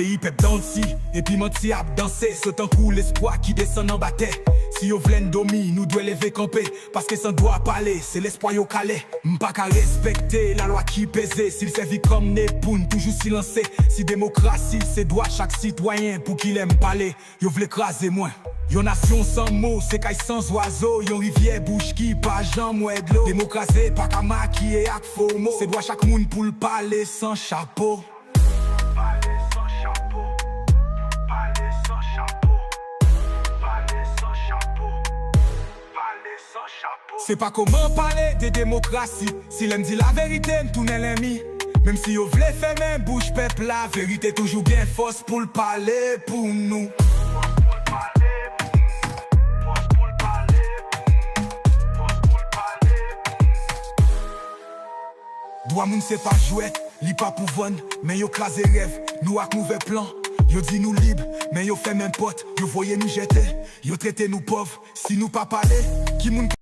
Pays pep dansi, et puis menti ap danser. C'est un coup l'espoir qui descend en bataille. Si yo vlen domi, nous doit lever camper. Parce que sans doit parler, c'est l'espoir yo calé. M'pas qu'à respecter la loi qui pèse. S'il servi comme Nepoun, toujours silencé. Si démocratie, c'est droit chaque citoyen pour qu'il aime parler. Yo vle écraser moins. Yon nation sans mots, c'est caille sans oiseau. Yon rivière bouche qui pas Jean moued l'eau. Démocratie, pas qu'à maquiller ak faux mots. C'est droit chaque moun pour le parler sans chapeau. C'est pas comment parler de démocratie. Si l'on dit la vérité, m'tourne l'ennemi. Même si yo vle faire même bouche peuple, la vérité toujours bien force pour le parler pour nous. Doit moun c'est pas jouet, li pas pour vendre, mais yo crase rêve, nous ak mauvais plan. Yo dit nous libre, mais yo fait même pote, yo voyez nous jeter, yo traité nous pauvres, si nous pas parler, qui moun